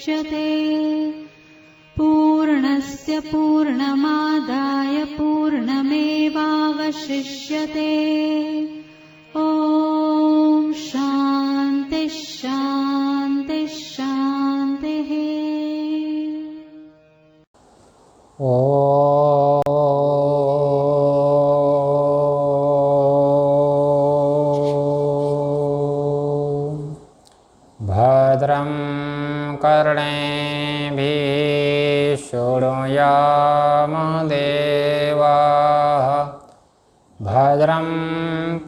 मुच्यते। पूर्णस्य पूर्णमादाय पूर्णमेवावशिष्यते। ॐ शान्ति शान्ति शान्तिः। भद्रं कर्णेभिः शृणुयामदेवाः। भद्रं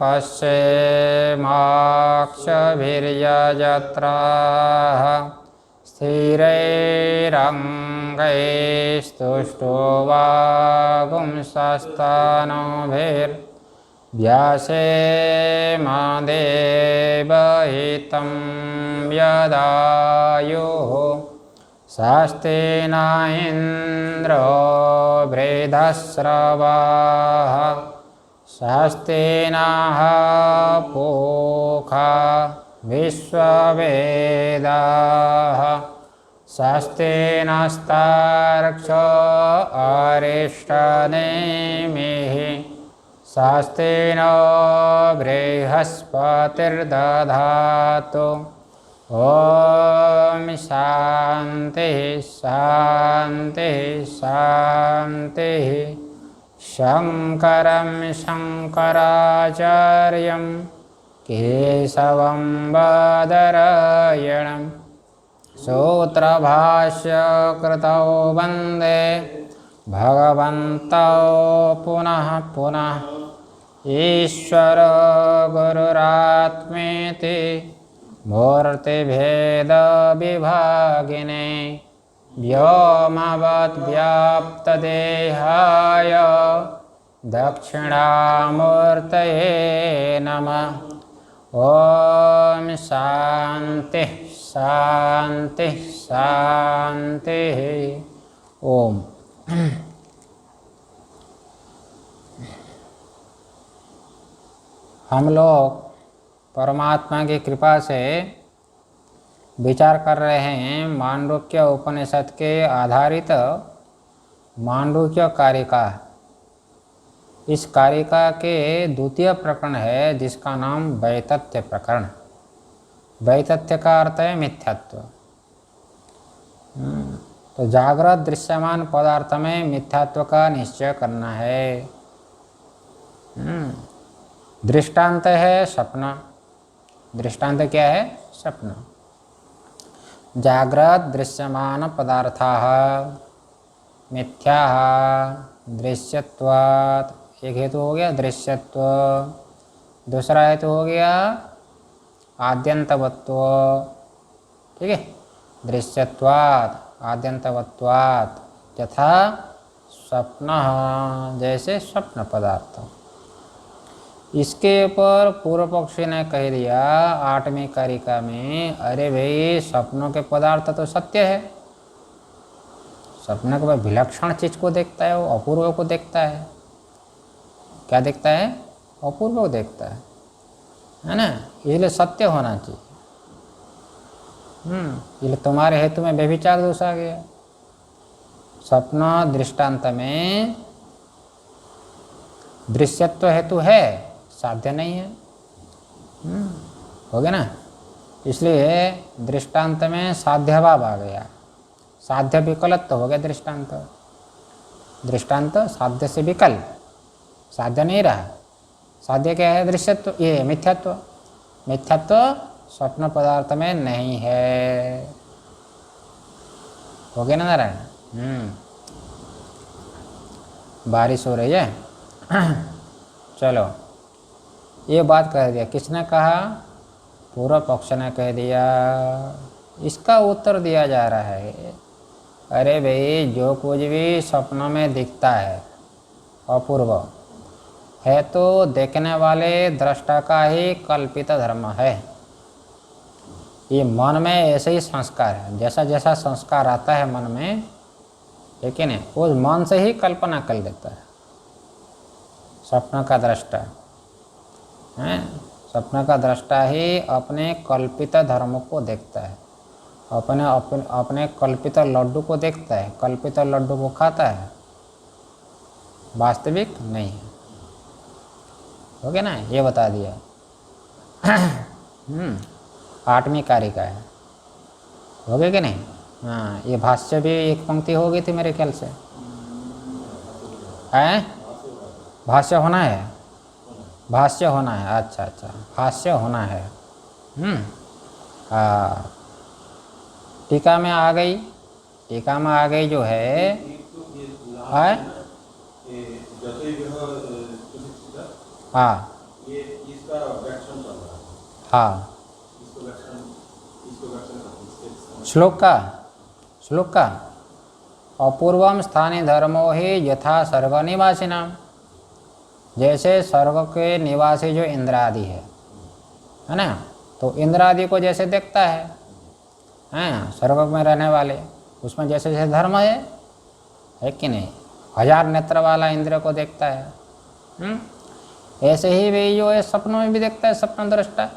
पश्येमाक्षभिर्यजत्राः। स्थिरैरङ्गैस्तुष्टुवागुंसस्तनोभिर्व्यासेमदेवहितं यदायुः। स्वस्ति न इन्द्रो वृद्धश्रवाः। स्वस्ति नः पूषा विश्ववेदाः। स्वस्ति नस्तार्क्ष्यो अरिष्टनेमिः। स्वस्ति नो बृहस्पतिर्दधातु। ॐ शान्तिः शान्तिः शान्तिः। शङ्करं शङ्कराचार्यं केशवं बादरायणं सूत्रभाष्यकृतौ वन्दे भगवन्तौ पुनः पुनः। ईश्वरो गुरुरात्मेति मूर्तिभेदविभागिने व्योमवद्व्याप्तदेहाय दक्षिणामूर्तये नमः। ॐ शान्तिः शान्तिः शान्तिः। ओम। हम लोग परमात्मा की कृपा से विचार कर रहे हैं मांडुक्य उपनिषद के आधारित मांडुक्य कारिका। इस कारिका के द्वितीय प्रकरण है जिसका नाम वैतथ्य प्रकरण। वैतथ्य का अर्थ है मिथ्यात्व। तो जागृत दृश्यमान पदार्थ में मिथ्यात्व का निश्चय करना है। दृष्टांत है स्वप्न। दृष्टांत क्या है? स्वप्न। जागृत दृश्यमान पदार्थाः मिथ्याः दृश्यत्वात्। एक हेतु हो गया दृश्यत्व, दूसरा हेतु हो गया आद्यंतवत्व। ठीक है, दृश्यत्वात् आद्यंतवत्वात् यथा स्वप्न, जैसे स्वप्न पदार्थ। इसके ऊपर पूर्व पक्षी ने कह दिया आठवीं कारिका में, अरे भाई स्वप्नों के पदार्थ तो सत्य है। स्वप्न के विलक्षण चीज को देखता है, वो अपूर्व को देखता है। क्या देखता है? अपूर्व को देखता है ना। इसलिए सत्य होना चाहिए। इसलिए तुम्हारे हेतु में व्यभिचार दोष आ गया। स्वप्न दृष्टांत में दृश्यत्व हेतु है, साध्य नहीं है। हो गया ना। इसलिए दृष्टांत में साध्यभाव आ गया। साध्य विकलत्व हो गया दृष्टांत। दृष्टांत साध्य से विकल, साध्य नहीं रहा। साध्य क्या है? दृश्यत्व, ये मिथ्यात्व। मिथ्यात्व स्वप्न पदार्थ में नहीं है। हो गया ना नारायण? बारिश हो रही है। चलो, ये बात कह दिया। किसने कहा? पूर्व पक्ष ने कह दिया। इसका उत्तर दिया जा रहा है, अरे भाई जो कुछ भी सपनों में दिखता है अपूर्व है तो देखने वाले दृष्टा का ही कल्पित धर्म है। ये मन में ऐसे ही संस्कार है। जैसा जैसा संस्कार आता है मन में, ठीक है ना, उस मन से ही कल्पना कर लेता है। स्वप्न का दृष्टा है, स्वप्न का दृष्टा ही अपने कल्पित धर्म को देखता है। अपने अपने अपने कल्पित लड्डू को देखता है, कल्पित लड्डू को खाता है, वास्तविक नहीं है। हो गया ना, ये बता दिया। 8वीं कारिका है, हो गया कि नहीं? हाँ, ये भाष्य भी एक पंक्ति हो गई थी मेरे ख्याल से। है भाष्य होना है, भाष्य होना है, अच्छा अच्छा, भाष्य होना है। हाँ, टीका में आ गई, टीका में आ गई जो है हाँ हाँ, श्लोक का अपूर्वम स्थानीय धर्मो ही यथा सर्ग निवासी नाम, जैसे स्वर्ग के निवासी जो इंद्रादि है ना, तो इंद्रादि को जैसे देखता है स्वर्ग में रहने वाले, उसमें जैसे जैसे धर्म है कि नहीं, 1000 नेत्र वाला इंद्र को देखता है। ऐसे ही वे जो है सपनों में भी देखता है, स्वप्न दृष्टा।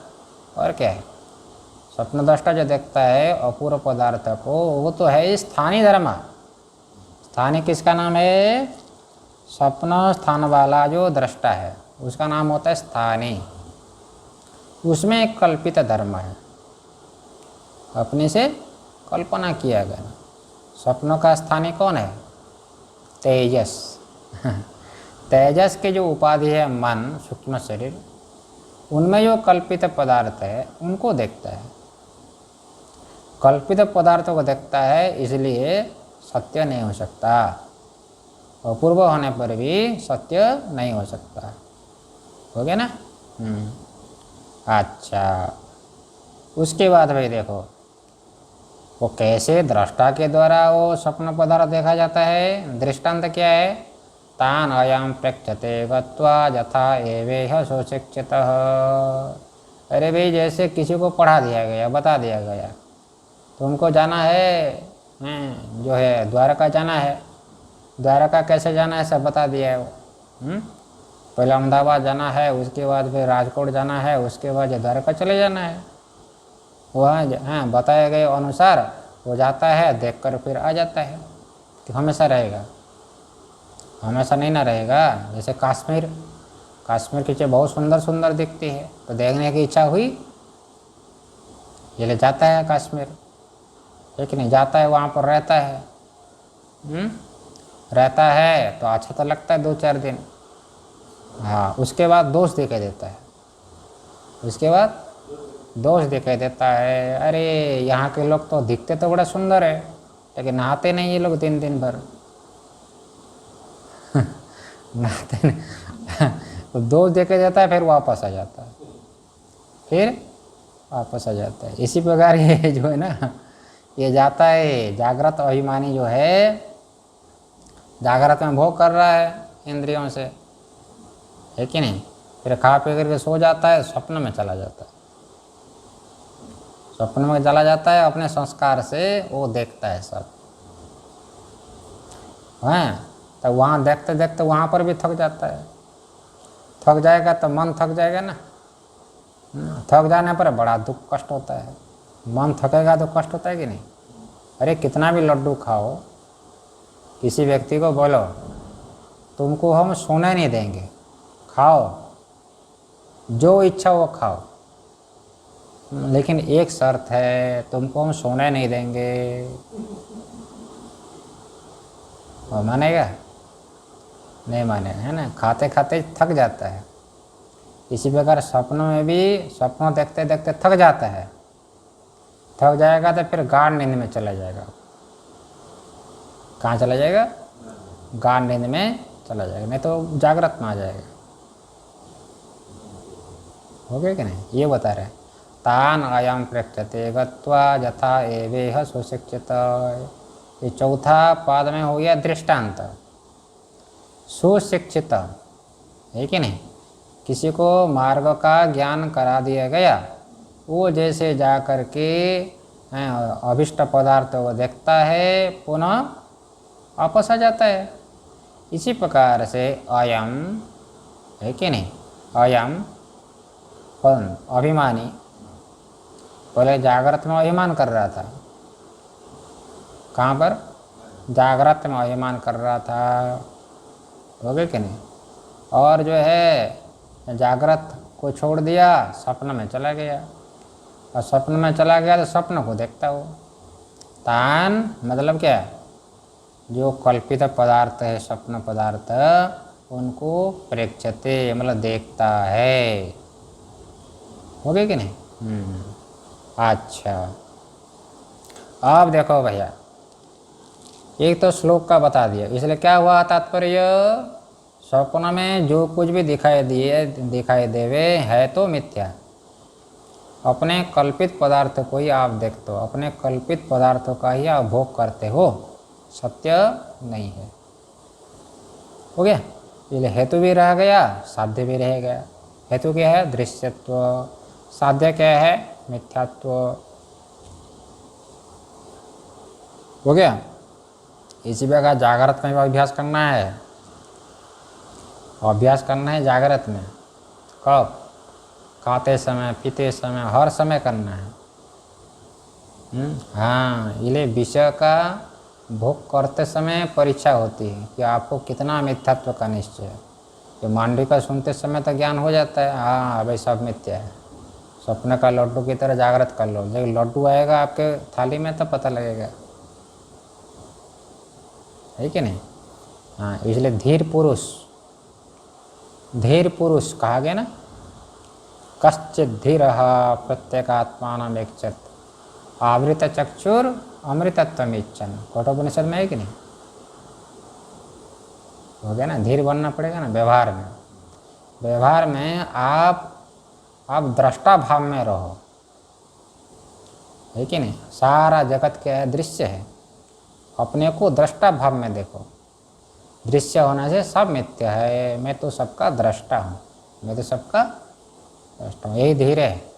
और क्या है, स्वप्न दृष्टा जो देखता है अपूर्व पदार्थ को, वो तो है स्थानीय धर्म। स्थानीय किसका नाम है? स्वप्न स्थान वाला जो दृष्टा है उसका नाम होता है स्थानीय। उसमें एक कल्पित धर्म है, अपने से कल्पना किया गया। स्वप्नों का स्थानीय कौन है? तेजस। तेजस के जो उपाधि है मन, सूक्ष्म शरीर, उनमें जो कल्पित पदार्थ है उनको देखता है। कल्पित पदार्थों को देखता है, इसलिए सत्य नहीं हो सकता। अपूर्व होने पर भी सत्य नहीं हो सकता। हो गया ना? अच्छा, उसके बाद भाई देखो वो कैसे दृष्टा के द्वारा वो स्वप्न पदार्थ देखा जाता है। दृष्टांत क्या है? तान अयम प्रेक्षते गत्वा यथा एवेह सुशिक्षितः। अरे भाई, जैसे किसी को पढ़ा दिया गया, बता दिया गया, तुमको जाना है जो है द्वारका जाना है। द्वारका कैसे जाना है सब बता दिया है वो। पहले अहमदाबाद जाना है, उसके बाद फिर राजकोट जाना है, उसके बाद द्वारका चले जाना है। वहाँ बताए गए अनुसार वो जाता है, देखकर फिर आ जाता है। तो हमेशा रहेगा? हमेशा नहीं ना रहेगा। जैसे कश्मीर की चीज़ बहुत सुंदर सुंदर दिखती है, तो देखने की इच्छा हुई, ये ले जाता है कश्मीर, एक नहीं जाता है, वहाँ पर रहता है। रहता है तो अच्छा तो लगता है 2-4 दिन। हाँ, उसके बाद दोष दिखाई देता है, उसके बाद दोष दिखाई देता है। अरे यहाँ के लोग तो दिखते तो बड़ा सुंदर है, लेकिन नहाते नहीं ये लोग दिन भर। नहाते नहीं। तो दोष दिखाई देता है, फिर वापस आ जाता है, इसी प्रकार ये जो है ना, ये जाता है जागृत अभिमानी जो है, जागृत में भोग कर रहा है इंद्रियों से, है कि नहीं। फिर खा पी करके सो जाता है, स्वप्न में चला जाता है। स्वप्न में चला जाता है, अपने संस्कार से वो देखता है सब। तो वहाँ देखते देखते वहाँ पर भी थक जाता है। थक जाएगा तो मन थक जाएगा ना। थक जाने पर बड़ा दुख कष्ट होता है। मन थकेगा तो कष्ट होता है कि नहीं। अरे कितना भी लड्डू खाओ, किसी व्यक्ति को बोलो तुमको हम सोने नहीं देंगे, खाओ जो इच्छा वो खाओ, लेकिन एक शर्त है, तुमको हम सोने नहीं देंगे। वो मानेगा? नहीं मानेगा, है ना। खाते खाते थक जाता है। इसी प्रकार सपनों में भी, सपनों देखते देखते थक जाता है। थक जाएगा तो फिर गाढ़ नींद में चला जाएगा। कहाँ चला जाएगा? गाढ़ नींद में चला जाएगा, नहीं तो जागृत में आ जाएगा। हो गया कि नहीं? ये बता रहे तान अयम प्रेक्षते गत्वा यथा एवेह सुशिक्षित। ये चौथा पाद में हो गया दृष्टांत। सुशिक्षित है कि नहीं। किसी को मार्ग का ज्ञान करा दिया गया, वो जैसे जा कर के अभिष्ट पदार्थ को देखता है, पुनः वापस आ जाता है। इसी प्रकार से अयम, है कि नहीं, अयम कौन? अभिमानी। पहले जागृत में अभिमान कर रहा था, कहाँ पर? जागृत में अभिमान कर रहा था, हो गया कि नहीं? और जो है जागृत को छोड़ दिया, स्वप्न में चला गया, और स्वप्न में चला गया तो स्वप्न को देखता हो। तान मतलब क्या है? जो कल्पित पदार्थ है, स्वप्न पदार्थ, उनको प्रेक्षते मतलब देखता है, हो गया कि नहीं? अच्छा, अब देखो भैया, एक तो श्लोक का बता दिया, इसलिए क्या हुआ तात्पर्य? स्वप्न में जो कुछ भी दिखाई देवे है तो मिथ्या। अपने कल्पित पदार्थ को ही आप देखते हो, अपने कल्पित पदार्थों का ही आप भोग करते हो, सत्य नहीं है, हो गया? इसलिए हेतु भी रह गया, साध्य भी रह गया। हेतु क्या है? दृश्यत्व। साध्य क्या है? मिथ्यात्व, हो गया? इसी प्रकार जागृत में भी अभ्यास करना है, अभ्यास करना है जागृत में। कब? खाते समय, पीते समय, हर समय करना है। हाँ, इसलिए विषय का भोग करते समय परीक्षा होती है कि आपको कितना मिथ्यात्व का निश्चय है। तो मांडवी का सुनते समय तो ज्ञान हो जाता है, हाँ भाई सब मिथ्या है। स्वप्न का लड्डू की तरह जागृत कर लो, जब लड्डू आएगा आपके थाली में तो पता लगेगा, है कि नहीं? हाँ, इसलिए धीर पुरुष कहा गया ना, कश्चित धीर प्रत्येगात्मान इच्छत आवृत चक्षुर अमृतत्व इच्छन, कठोपनिषद में है कि नहीं? हो गया ना? धीर बनना पड़ेगा ना व्यवहार में। व्यवहार में आप दृष्टा भाव में रहो, है कि नहीं? सारा जगत क्या है? दृश्य है, अपने को दृष्टा भाव में देखो। दृश्य होने से सब मिथ्य है, मैं तो सबका दृष्टा हूँ, मैं तो सबका दृष्टा हूँ, यही धीर है।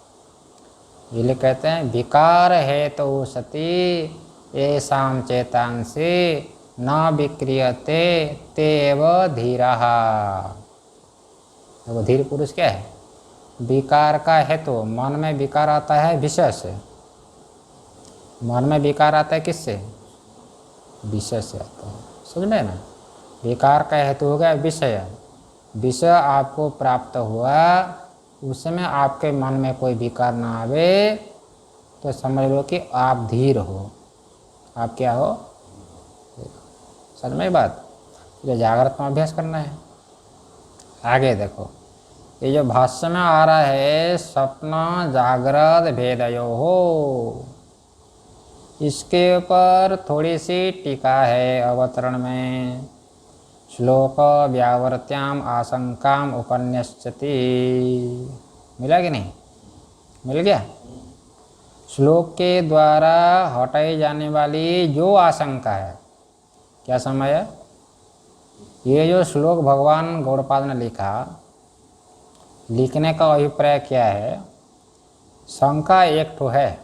इसलिए कहते हैं विकार है तो सती येषां चेतांसि न विक्रियते तेव धीरः। देखो धीर पुरुष क्या है? विकार का है तो मन में विकार आता है विषय से, मन में विकार आता है किससे? विषय से आता है, समझ में ना? विकार का हेतु हो गया विषय। विषय आपको प्राप्त हुआ, उस समय आपके मन में कोई विकार ना आवे तो समझ लो कि आप धीर हो। आप क्या हो? समझ में बात? ये जागृत में अभ्यास करना है। आगे देखो, ये जो भाष्य में आ रहा है स्वप्न जागृत भेदयो हो, इसके ऊपर थोड़ी सी टीका है अवतरण में। श्लोक व्यावर्त्याम आशंकाम उपन्यस्यति, मिला कि नहीं? मिल गया? श्लोक के द्वारा हटाई जाने वाली जो आशंका है, क्या समय है? ये जो श्लोक भगवान गौड़पाद ने लिखा, लिखने का अभिप्राय क्या है? शंका एक तो है,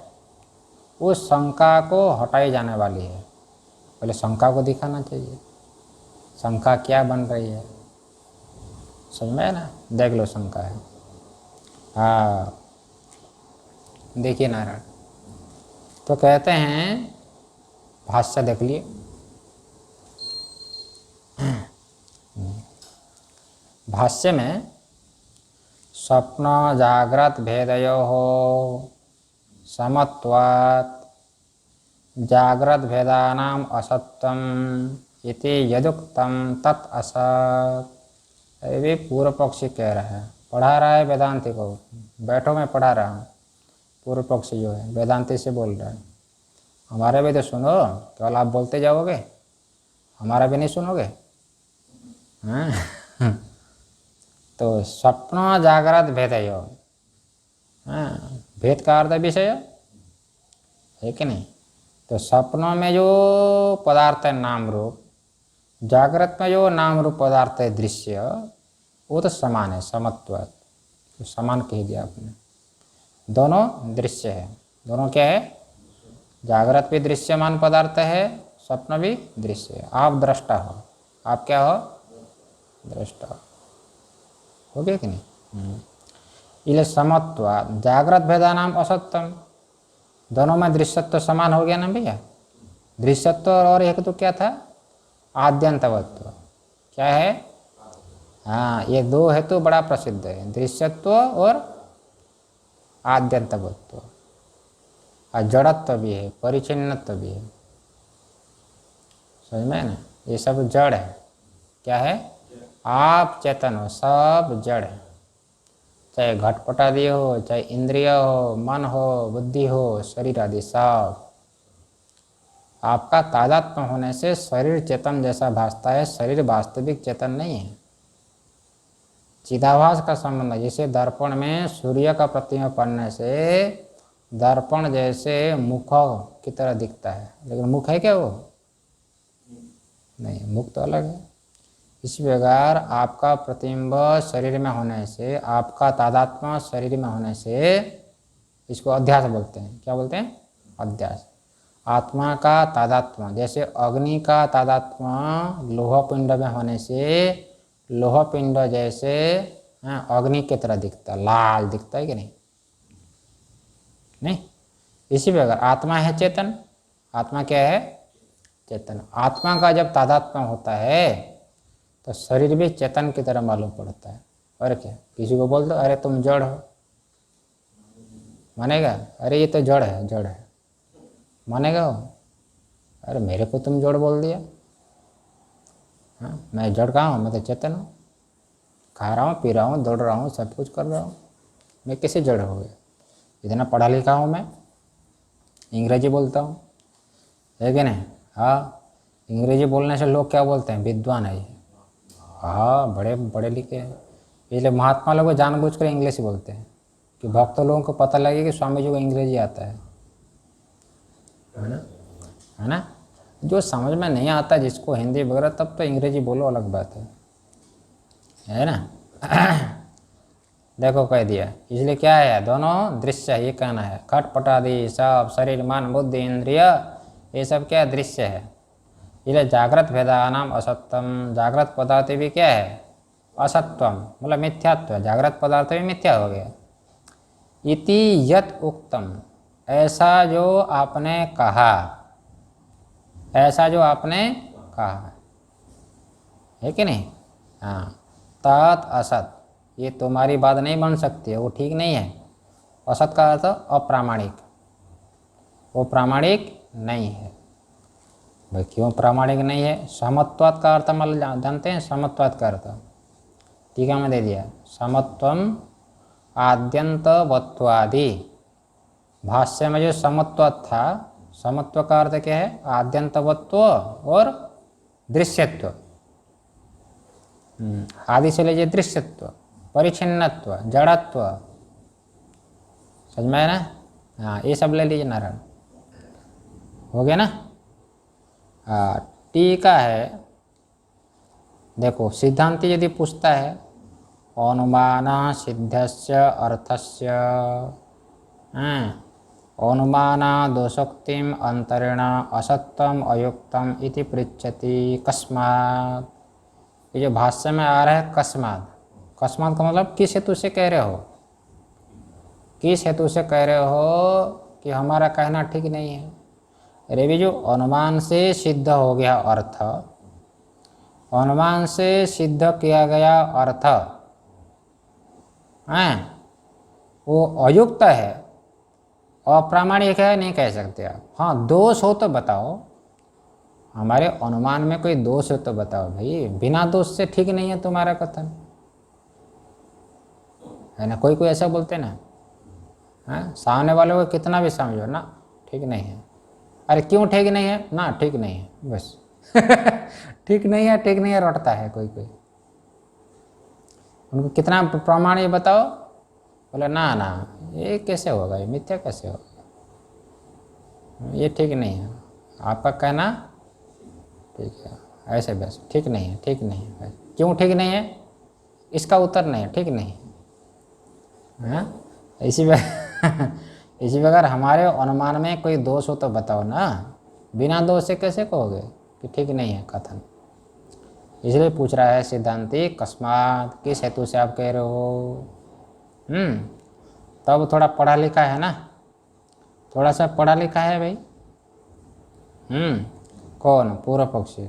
उस शंका को हटाई जाने वाली है। पहले शंका को दिखाना चाहिए, शंका क्या बन रही है, समझ में है ना? देख लो शंका है। हाँ, देखिए नारायण, तो कहते हैं भाष्य देख लिए, भाष्य में स्वप्न जागृत भेदयो हो समत्वात् जागृत भेदानाम असत्यम इति यदुक्तम तत् असत्। अरे पूर्व पक्षी कह रहा है, पढ़ा रहा है वेदांती को, बैठो मैं पढ़ा रहा हूँ। पूर्व पक्षी जो है वेदांती से बोल रहा है, हमारे भी तो सुनो, केवल आप बोलते जाओगे, हमारा भी नहीं सुनोगे? हाँ तो स्वप्न जागृत भेदयो, हाँ भेद का अर्थ विषय है कि नहीं? तो स्वप्नों में जो पदार्थ है नाम रूप, जागृत में जो नाम रूप पदार्थ है दृश्य, वो तो समान है, समत्व, तो समान कह दिया आपने। दोनों दृश्य है, दोनों क्या है? जागृत भी दृश्यमान पदार्थ है, स्वप्न भी दृश्य है। आप दृष्टा हो, आप क्या हो? दृष्टा हो गया कि नहीं? इसलिए समत्व जागृत भेदा नाम असत्यम, दोनों में दृश्यत्व समान हो गया ना भैया? दृश्यत्व और एक तो क्या था, आद्यंतवत्व। क्या है, हाँ ये दो हेतु बड़ा प्रसिद्ध है, दृश्यत्व और आद्यंतवत्व। और जड़त्व भी है, परिचिन्नत्व भी है, समझ में ना, ये सब जड़ है। क्या है, आप चेतन हो, सब जड़ है, चाहे घटपट आदि हो, चाहे इंद्रिय हो, मन हो, बुद्धि हो, शरीर आदि सब। आपका तादात्म्य होने से शरीर चेतन जैसा भासता है, शरीर वास्तविक चेतन नहीं है। चिदाभास का संबंध है, जैसे दर्पण में सूर्य का प्रतिबिंब पड़ने से दर्पण जैसे मुख की तरह दिखता है, लेकिन मुख है क्या वो, नहीं, मुख तो अलग है। इसी प्रकार आपका प्रतिबिंब शरीर में होने से, आपका तादात्म्य शरीर में होने से, इसको अध्यास बोलते हैं। क्या बोलते हैं, अध्यास। आत्मा का तादात्म्य, जैसे अग्नि का तादात्म्य लोह पिंड में होने से लोह पिंड जैसे अग्नि की तरह दिखता है, लाल दिखता है कि नहीं, नहीं। इसी प्रकार आत्मा है चेतन, आत्मा क्या है, चेतन। आत्मा का जब तादात्म्य होता है तो शरीर भी चेतन की तरह मालूम पड़ता है। और क्या, किसी को बोल दो अरे तुम जड़ हो, मानेगा, अरे ये तो जड़ है, जड़ है, मानेगा वो, अरे मेरे को तुम जड़ बोल दिया, हाँ मैं जड़ कहाँ हूँ, मैं तो चेतन हूँ, खा रहा हूँ, पी रहा हूँ, दौड़ रहा हूँ, सब कुछ कर रहा हूँ, मैं कैसे जड़ हो गया। इतना पढ़ा लिखा हूँ मैं, अंग्रेजी बोलता हूँ, है कि नहीं, हाँ अंग्रेजी बोलने से लोग क्या बोलते हैं, विद्वान है ये, हाँ बड़े पढ़े लिखे हैं। इसलिए महात्मा लोग जानबूझकर इंग्लिश बोलते हैं कि भक्त लोगों को पता लगे कि स्वामी जी को अंग्रेजी आता है ना, है ना। जो समझ में नहीं आता जिसको हिंदी वगैरह, तब तो अंग्रेजी बोलो, अलग बात है ना। देखो कह दिया, इसलिए क्या है, दोनों दृश्य है, ये कहना है। खटपट आदि सब शरीर मन बुद्धि इंद्रिय ये सब क्या दृश्य है। इसलिए जागृत भेदानाम असत्यम, जागृत पदार्थ भी क्या है, असत्यम, मतलब मिथ्यात्व, जागृत पदार्थ भी मिथ्या हो गया। इति यत उक्तम, ऐसा जो आपने कहा, ऐसा जो आपने कहा है कि नहीं, हाँ। तत् असत, ये तुम्हारी बात नहीं बन सकती है, वो ठीक नहीं है। असत का अर्थ अप्रामाणिक, वो प्रामाणिक नहीं है। भाई क्यों प्रामाणिक नहीं है, समत्वात् का अर्थ मतलब जानते हैं, समत्वात् का अर्थ टीका में दे दिया, समत्वम आद्यंतवत्वादि। भाष्य में जो समत्वात् था, समत्व का अर्थ क्या है, आद्यंतवत्व और दृश्यत्व, आदि से लीजिए दृश्यत्व, परिच्छिन्नत्व, जड़त्व, समझ में है ना, हाँ ये सब ले लीजिए नारायण, हो गया ना। टीका है, देखो सिद्धांति यदि पूछता है अनुमान सिद्धस्य अर्थस्य, अनुमान दोषोक्तिम अंतरेण असत्यम अयुक्तम इति पृच्छति कस्मात्। ये जो भाष्य में आ रहा है कस्मात्, कस्मात् का मतलब किस हेतु से कह रहे हो, किस हेतु से कह रहे हो कि हमारा कहना ठीक नहीं है। अरे भी जो अनुमान से सिद्ध हो गया अर्थ, अनुमान से सिद्ध किया गया अर्थ वो अयुक्त है, अप्रामाणिक है, नहीं कह सकते आप। हाँ दोष हो तो बताओ, हमारे अनुमान में कोई दोष हो तो बताओ भाई, बिना दोष से ठीक नहीं है तुम्हारा कथन, है ना। कोई कोई ऐसा बोलते ना, हाँ सामने वाले को कितना भी समझो ना, ठीक नहीं है, अरे क्यों ठीक नहीं है ना, ठीक नहीं है बस। ठीक नहीं है, ठीक नहीं है रटता है कोई कोई, उनको कितना प्रमाण ये बताओ, बोले ना ना ये कैसे होगा, ये मिथ्या कैसे होगा, ये ठीक नहीं है, आपका कहना ठीक है, ऐसे बस ठीक नहीं है, ठीक नहीं है बस। क्यों ठीक नहीं है, इसका उत्तर नहीं है, ठीक नहीं है। इसी प्रकार हमारे अनुमान में कोई दोष हो तो बताओ ना, बिना दोष से कैसे कहोगे कि ठीक नहीं है कथन। इसलिए पूछ रहा है सिद्धांति कस्मात्, किस हेतु से आप कह रहे हो। तब थोड़ा पढ़ा लिखा है ना, थोड़ा सा पढ़ा लिखा है भाई, कौन? पूर्व पक्षी।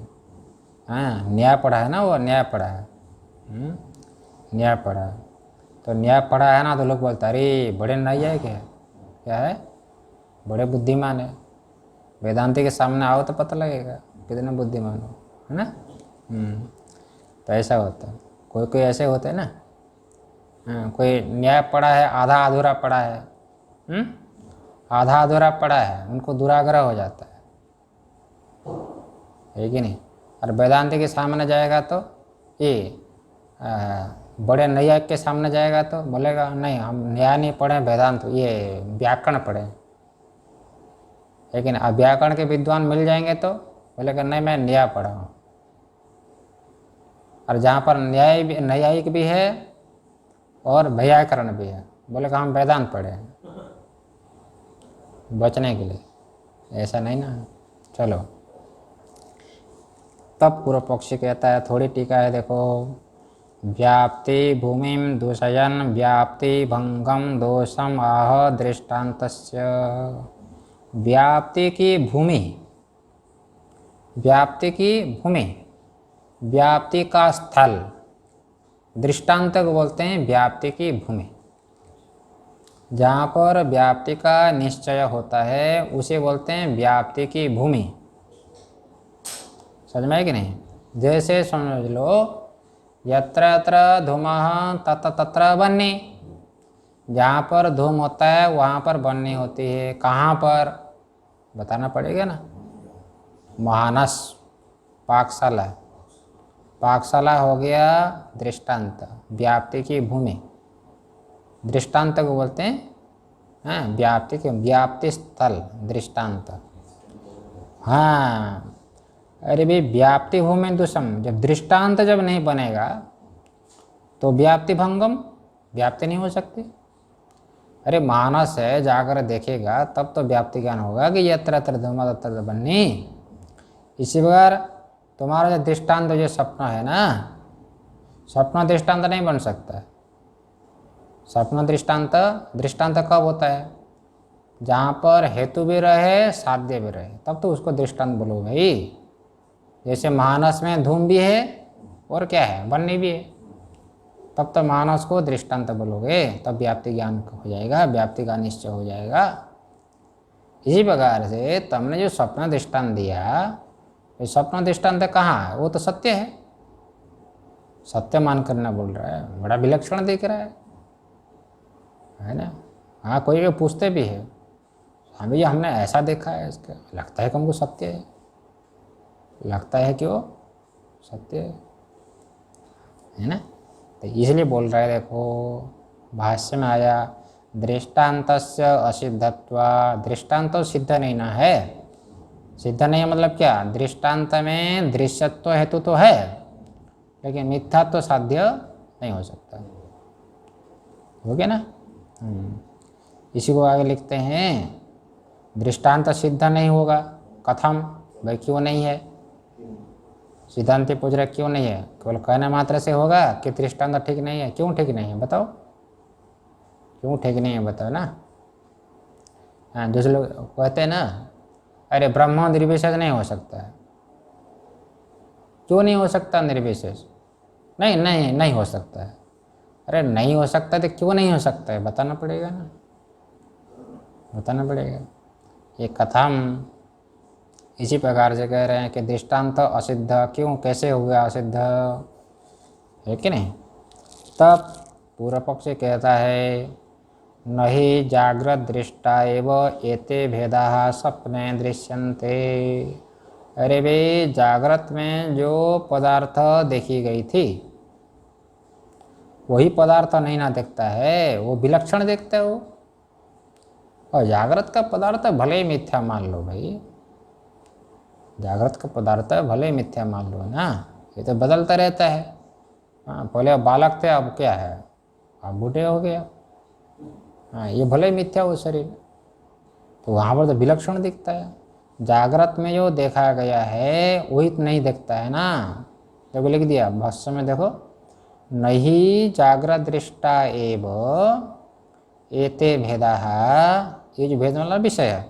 हाँ, न्याय पढ़ा है ना, वो न्याय पढ़ा है। न्याय पढ़ा है, तो न्याय पढ़ा है ना, तो लोग बोलते अरे बड़े न्याय है, क्या है, बड़े बुद्धिमान है। वेदांती के सामने आओ तो पता लगेगा कितने बुद्धिमान हो, है ना। तो ऐसा होता है, कोई कोई ऐसे होते हैं ना। हाँ, कोई न्याय पढ़ा है, आधा अधूरा पढ़ा है, आधा अधूरा पढ़ा है, उनको दुराग्रह हो जाता है कि नहीं। और वेदांति के सामने जाएगा तो ये बड़े न्यायिक के सामने जाएगा तो बोलेगा नहीं, हम न्याय नहीं पढ़े, वेदांत ये व्याकरण पढ़े। लेकिन अब व्याकरण के विद्वान मिल जाएंगे तो बोलेगा नहीं, मैं न्याय पढ़ा हूँ। और जहाँ पर न्यायिक भी है और व्याकरण भी है, बोलेगा हम वेदांत पढ़े हैं, बचने के लिए। ऐसा नहीं ना। चलो, तब पूर्व पक्षी कहता है, थोड़ी टीका है देखो, व्याप्ति भूमिम दूषयन व्याप्ति भंगम दोषम आह दृष्टान्तस्य। व्याप्ति की भूमि, व्याप्ति की भूमि, व्याप्ति का स्थल, दृष्टांत को बोलते हैं व्याप्ति की भूमि। जहाँ पर व्याप्ति का निश्चय होता है उसे बोलते हैं व्याप्ति की भूमि। समझ में है कि नहीं? जैसे समझ लो, यत्र यत्र धूमः तत्र तत्र बन्नी, जहाँ पर धूम होता है वहाँ पर बन्नी होती है। कहाँ पर बताना पड़ेगा ना। महानस, पाकशाला, पाकशाला हो गया दृष्टांत, व्याप्ति की भूमि। दृष्टांत को बोलते हैं व्याप्ति के, व्याप्ति स्थल दृष्टांत। हाँ, अरे भाई, व्याप्ति भूमि दुषम, जब दृष्टांत जब नहीं बनेगा तो व्याप्ति भंगम, व्याप्ति नहीं हो सकती। अरे मानस है, जाकर देखेगा तब तो व्याप्ति ज्ञान होगा कि यत्र यत्र धूमः तत्र तत्र बन्नी। इसी प्रकार तुम्हारा जो दृष्टांत, जो सपना है ना, सपना दृष्टांत नहीं बन सकता है। सपना दृष्टांत, दृष्टांत कब होता है? जहाँ पर हेतु भी रहे साध्य भी रहे, तब तो उसको दृष्टांत बोलो भाई। जैसे मानस में धूम भी है और क्या है, बन्नी भी है, तब तो मानस को दृष्टांत बोलोगे, तब व्याप्ति ज्ञान हो जाएगा, व्याप्ति का निश्चय हो जाएगा। इसी प्रकार से तुमने जो स्वप्न दृष्टांत दिया, ये स्वप्न दृष्टांत कहाँ है? वो तो सत्य है, सत्य मान करना बोल रहा है, बड़ा विलक्षण दिख रहा है ना। हाँ, कोई भी पूछते भी है, हाँ भैया हमने ऐसा देखा है, इसका लगता है कि हमको सत्य है, लगता है कि वो सत्य है ना। तो इसलिए बोल रहा है, देखो भाष्य में आया, दृष्टान्तस्य असिद्धत्वा, दृष्टांत तो सिद्ध नहीं ना है। सिद्ध नहीं मतलब क्या? दृष्टांत में दृश्यत्व हेतु तो है, लेकिन मिथ्यात्व तो साध्य नहीं हो सकता। हो गया ना। इसी को आगे लिखते हैं, दृष्टांत सिद्ध नहीं होगा। कथम, भाई क्यों नहीं है? सिद्धांत पूछ रहे क्यों नहीं है? केवल कहने मात्र से होगा कि दृष्टांत ठीक नहीं है? क्यों ठीक नहीं है बताओ, क्यों ठीक नहीं है बताओ ना। हाँ, दूसरे लोग कहते हैं ना, अरे ब्रह्म निर्विशेष नहीं हो सकता है। क्यों नहीं हो सकता निर्विशेष? नहीं नहीं नहीं हो सकता है। अरे नहीं हो सकता तो क्यों नहीं हो सकता है बताना पड़ेगा ना, बताना पड़ेगा। ये कथम इसी प्रकार से कह रहे हैं कि दृष्टांत असिद्ध, क्यों, कैसे हुआ असिद्ध, है कि नहीं। तब पूर्व पक्ष कहता है, नहीं जागृत दृष्टा एव एते भेदा सपने दृश्यन्ते। अरे भाई, जागृत में जो पदार्थ देखी गई थी वही पदार्थ नहीं ना देखता है, वो विलक्षण देखता है वो। और जागृत का पदार्थ भले ही मिथ्या मान लो भाई, जागृत का पदार्थ भले ही मिथ्या मान लो ना, ये तो बदलता रहता है। हाँ, पहले आप बालक थे, अब क्या है, आप बूढ़े हो गया। हाँ, ये भले ही मिथ्या हो शरीर, तो वहाँ पर तो विलक्षण दिखता है। जागृत में जो देखा गया है वही तो नहीं दिखता है ना। जब लिख दिया भाष्य में देखो, नहीं जागृत दृष्टा एव एते भेदा, ये जो भेद वाला विषय है,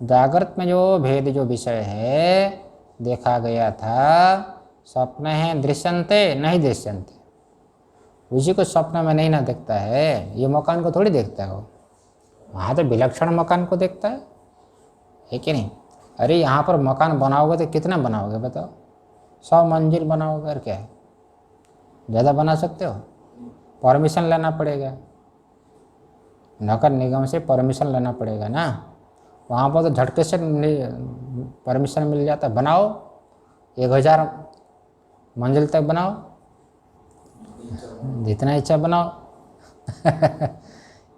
जागृत में जो भेद जो विषय है देखा गया था, स्वप्न है दृश्यन्ते नहीं दृश्यन्ते, उसी को स्वप्न में नहीं ना देखता है, ये मकान को थोड़ी देखता है वो, वहाँ तो विलक्षण मकान को देखता है कि नहीं। अरे यहाँ पर मकान बनाओगे तो कितना बनाओगे बताओ, 100 मंजिल बनाओगे और क्या है, ज़्यादा बना सकते हो, परमिशन लेना पड़ेगा, नगर निगम से परमिशन लेना पड़ेगा ना। वहाँ पर तो झटके से परमिशन मिल जाता, बनाओ 1000 मंजिल तक बनाओ, जितना इच्छा बनाओ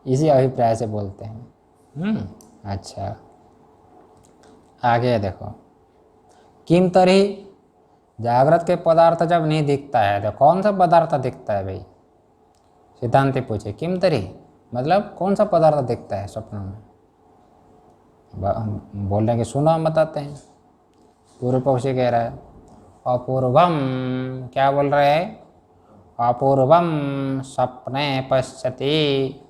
इसी अभिप्राय से बोलते हैं। अच्छा, आगे देखो, किम तरी, जागृत के पदार्थ जब नहीं दिखता है तो कौन सा पदार्थ दिखता है भाई, सिद्धांत पूछे किम तरी मतलब कौन सा पदार्थ दिखता है स्वप्न में। बोल रहे हैं कि सुनो हम बताते हैं। पूर्व पक्षी कह रहा है अपूर्वम, क्या बोल रहे हैं, अपूर्वम स्वप्ने पश्यति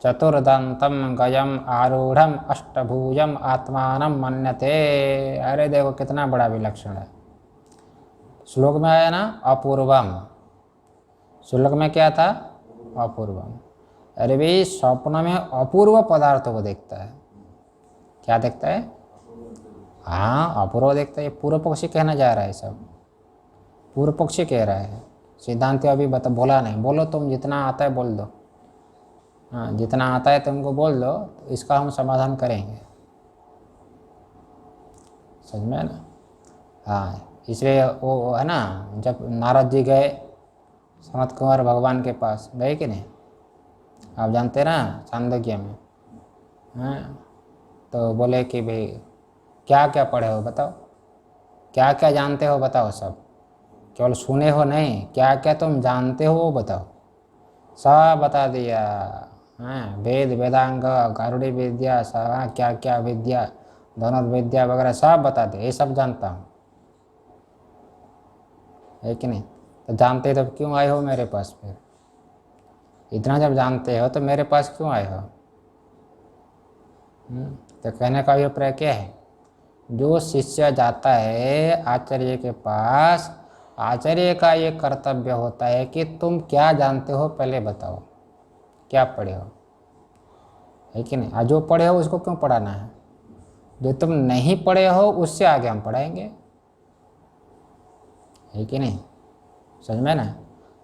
चतुर्दंतम गजम आरूढ़म अष्टभुजम आत्मानं मन्यते। अरे देखो कितना बड़ा विलक्षण है, श्लोक में आया ना अपूर्वम, श्लोक में क्या था अपूर्वम। अरे भाई स्वप्न में अपूर्व पदार्थों को देखता है, क्या देखता है, हाँ अपूर्व देखता है। पूर्व पक्षी कहना जा रहा है, सब पूर्व पक्षी कह रहा है, सिद्धांत अभी बोला नहीं। बोलो तुम जितना आता है बोल दो, हाँ जितना आता है तुमको बोल दो, तो इसका हम समाधान करेंगे, समझ में ना। हाँ इसलिए वो है ना, जब नारद जी गए सनत कुमार भगवान के पास, गए कि नहीं, आप जानते ना चांदोग्य में, हाँ तो बोले कि भाई क्या क्या पढ़े हो बताओ, क्या क्या जानते हो बताओ, सब केवल सुने हो नहीं, क्या क्या तुम जानते हो वो बताओ। सब बता दिया, हाँ वेद वेदांग गारुड़ी विद्या सब, क्या क्या विद्या धनुर्विद्या वगैरह सब बता दिया, ये सब जानता हूँ, है कि नहीं। तो जानते तब क्यों आए हो मेरे पास, फिर इतना जब जानते हो तो मेरे पास क्यों आए हो। तो कहने का अभिप्राय क्या है, जो शिष्य जाता है आचार्य के पास, आचार्य का ये कर्तव्य होता है कि तुम क्या जानते हो पहले बताओ, क्या पढ़े हो, है कि नहीं। जो पढ़े हो उसको क्यों पढ़ाना है, जो तुम नहीं पढ़े हो उससे आगे हम पढ़ाएंगे, है कि नहीं, समझ में ना।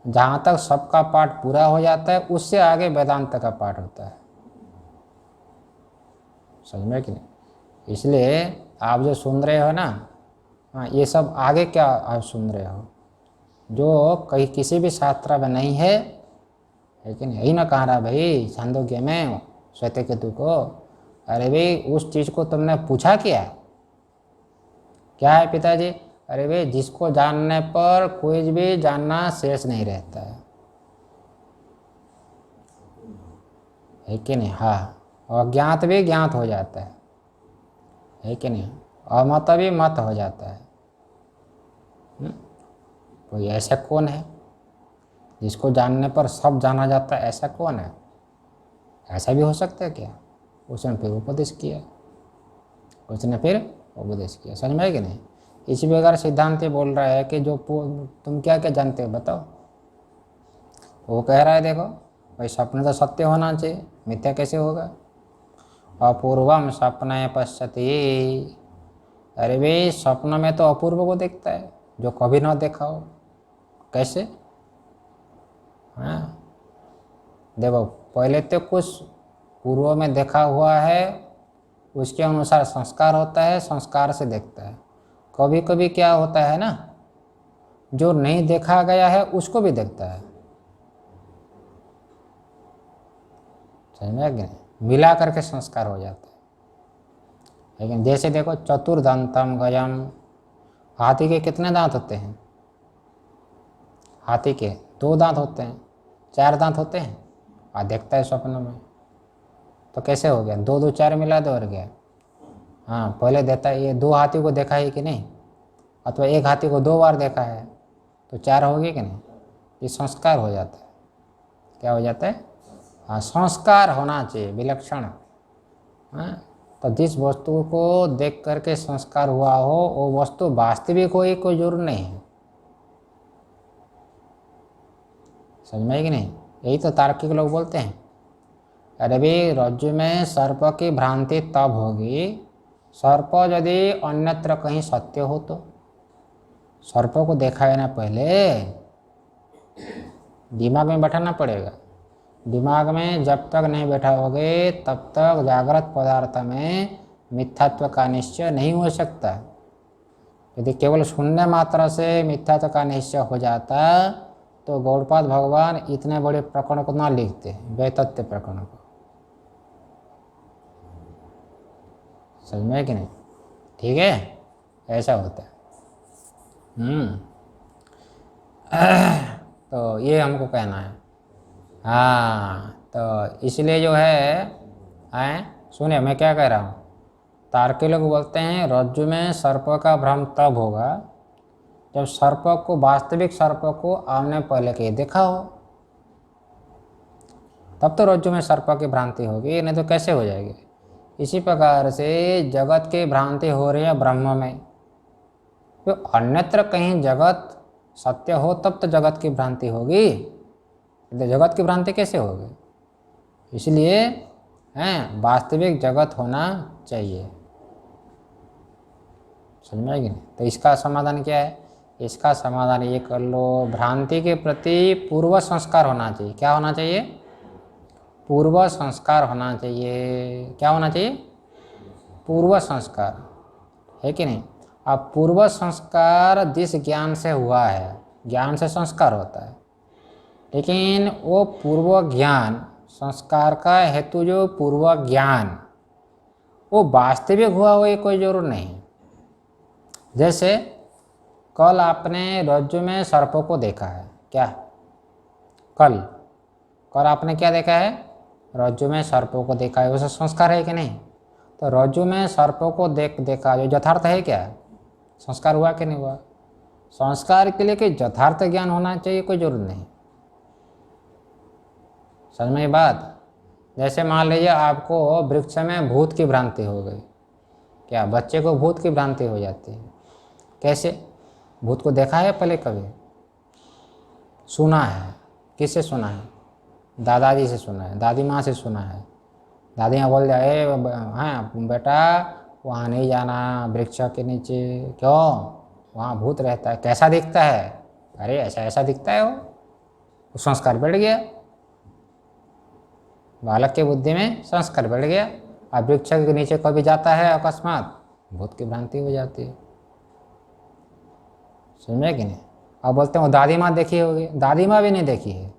जहाँ तक सबका पाठ पूरा हो जाता है उससे आगे वेदांत का पाठ होता है, समझ में कि नहीं। इसलिए आप जो सुन रहे हो ना, हाँ ये सब आगे क्या आप सुन रहे हो, जो कहीं किसी भी शास्त्र में नहीं है कि नहीं। यही ना कह रहा भाई छांदोग्य में श्वेत केतु को, अरे भाई उस चीज़ को तुमने पूछा क्या है पिताजी, अरे भाई जिसको जानने पर कोई भी जानना शेष नहीं रहता है कि नहीं। हाँ अज्ञात भी ज्ञात हो जाता है कि नहीं, अमत भी मत हो जाता है। कोई ऐसा कौन है जिसको जानने पर सब जाना जाता है, ऐसा कौन है, ऐसा भी हो सकता है क्या। उसने फिर उपदेश किया, समझ में है कि नहीं। इसी प्रकार सिद्धांत बोल रहा है कि जो तुम क्या क्या जानते हो बताओ। वो कह रहा है देखो भाई स्वप्न तो सत्य होना चाहिए, मिथ्या कैसे होगा। अपूर्वम स्वप्न पश्यति, अरे भाई स्वप्न में तो अपूर्व को देखता है जो कभी ना देखा हो, कैसे। हाँ देखो पहले तो कुछ पूर्व में देखा हुआ है, उसके अनुसार संस्कार होता है, संस्कार से देखता है। कभी कभी क्या होता है ना, जो नहीं देखा गया है उसको भी देखता है, समझ में कि नहीं, मिला करके संस्कार हो जाता है। लेकिन जैसे देखो चतुर्दंतम गजम, हाथी के कितने दांत होते हैं, हाथी के 2 दांत होते हैं, 4 दांत होते हैं, और देखता है स्वप्न में, तो कैसे हो गया, 2 2 4 मिला दो और गया। हाँ पहले देता है, ये 2 हाथी को देखा है कि नहीं, अथवा 1 हाथी को 2 बार देखा है तो 4 हो गए कि नहीं। ये संस्कार हो जाता है, क्या हो जाता है, हाँ संस्कार होना चाहिए विलक्षण। हाँ तो जिस वस्तु को देख करके संस्कार हुआ हो वो वस्तु वास्तविक हो, ये कोई जरूर नहीं है। समझ में है कि नहीं? यही तो तार्किक लोग बोलते हैं, अरे भाई रज्जु में सर्प की भ्रांति तब होगी, सर्प यदि अन्यत्र कहीं सत्य हो तो। सर्प को देखा है ना, पहले दिमाग में बैठाना पड़ेगा। दिमाग में जब तक नहीं बैठाओगे तब तक जागृत पदार्थ में मिथ्यात्व का निश्चय नहीं हो सकता। यदि केवल शून्य मात्रा से मिथ्यात्व का निश्चय हो जाता तो गौड़पाद भगवान इतने बड़े प्रकरण को ना लिखते, वैतथ्य प्रकरण को। समझ में है कि नहीं? ठीक है, ऐसा होता है। तो ये हमको कहना है। हाँ, तो इसलिए जो है सुनिए मैं क्या कह रहा हूँ। तार्किक लोग बोलते हैं रज्जु में सर्प का भ्रम तब होगा जब सर्प को, वास्तविक सर्प को आमने पहले के देखा हो, तब तो रज्जु में सर्प की भ्रांति होगी, नहीं तो कैसे हो जाएगी। इसी प्रकार से जगत की भ्रांति हो रही है ब्रह्म में, तो अन्यत्र कहीं जगत सत्य हो तब तो जगत की भ्रांति होगी, तो जगत की भ्रांति कैसे होगी। इसलिए वास्तविक जगत होना चाहिए। समझ में आएगी नहीं? तो इसका समाधान क्या है? इसका समाधान ये कर लो, भ्रांति के प्रति पूर्व संस्कार होना चाहिए। क्या होना चाहिए? पूर्व संस्कार होना चाहिए। क्या होना चाहिए? पूर्व संस्कार, है कि नहीं? अब पूर्व संस्कार जिस ज्ञान से हुआ है, ज्ञान से संस्कार होता है, लेकिन वो पूर्व ज्ञान, संस्कार का हेतु जो पूर्व ज्ञान, वो वास्तविक हुआ हो ये कोई जरूर नहीं। जैसे कल आपने रज्जु में सर्पों को देखा है, क्या कल आपने क्या देखा है? रज्जु में सर्पों को देखा है, उसे संस्कार है कि नहीं? तो रज्जु में सर्पों को देखा जो यथार्थ है, क्या संस्कार हुआ कि नहीं हुआ? संस्कार के लिए कोई यथार्थ ज्ञान होना चाहिए, कोई जरूरत नहीं। समझ में बात? जैसे मान लीजिए आपको वृक्ष में भूत की भ्रांति हो गई, क्या बच्चे को भूत की भ्रांति हो जाती है? कैसे? भूत को देखा है पहले कभी? सुना है। किससे सुना है? दादाजी से सुना है, दादी माँ से सुना है। दादी माँ बोल जाए हाँ बेटा वहाँ नहीं जाना, वृक्ष के नीचे। क्यों? वहाँ भूत रहता है। कैसा दिखता है? अरे ऐसा ऐसा दिखता है। वो संस्कार बैठ गया, बालक के बुद्धि में संस्कार बैठ गया। अब वृक्ष के नीचे कभी जाता है अकस्मात, भूत की भ्रांति हो जाती है। समझे कि नहीं? अब बोलते हैं दादी माँ देखी होगी, दादी माँ भी नहीं देखी है,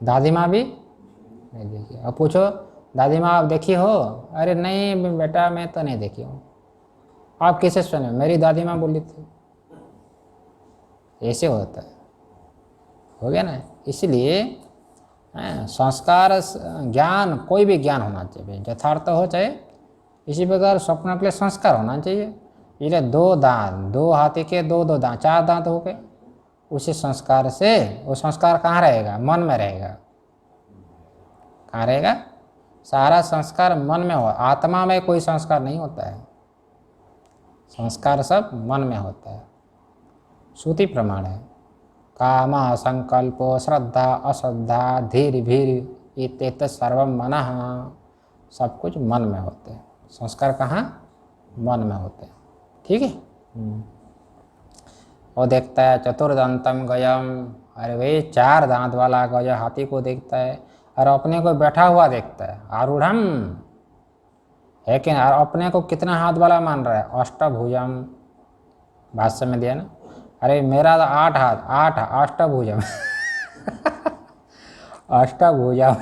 दादी माँ भी नहीं देखी। अब पूछो दादी माँ आप देखी हो? अरे नहीं बेटा मैं तो नहीं देखी हूँ। आप किसे सुने? मेरी दादी माँ बोली थी। ऐसे होता है, हो गया ना। इसलिए संस्कार ज्ञान, कोई भी ज्ञान होना चाहिए, यथार्थ हो चाहे। इसी प्रकार स्वप्न के लिए संस्कार होना चाहिए। इसलिए 2 दांत, 2 हाथी के 2 दांत, 4 दांत हो गए। उसी संस्कार से वो संस्कार कहाँ रहेगा? मन में रहेगा। कहाँ रहेगा? सारा संस्कार मन में हो। आत्मा में कोई संस्कार नहीं होता है, संस्कार सब मन में होता है। श्रुति प्रमाण है। काम संकल्प श्रद्धा अश्रद्धा धीर भीर इत्येत सर्वम मनः, सब कुछ मन में होते हैं। संस्कार कहाँ? मन में होते हैं। ठीक है। वो देखता है चतुर्दंतम गयम, अरे भाई 4 दांत वाला गय हाथी को देखता है, और अपने को बैठा हुआ देखता है आरूढ़म है कि, और अपने को कितना हाथ वाला मान रहा है? अष्टभुजम, भाष्य में दिया ना। अरे मेरा तो 8 हाथ, 8 अष्टभुजम अष्टभुजम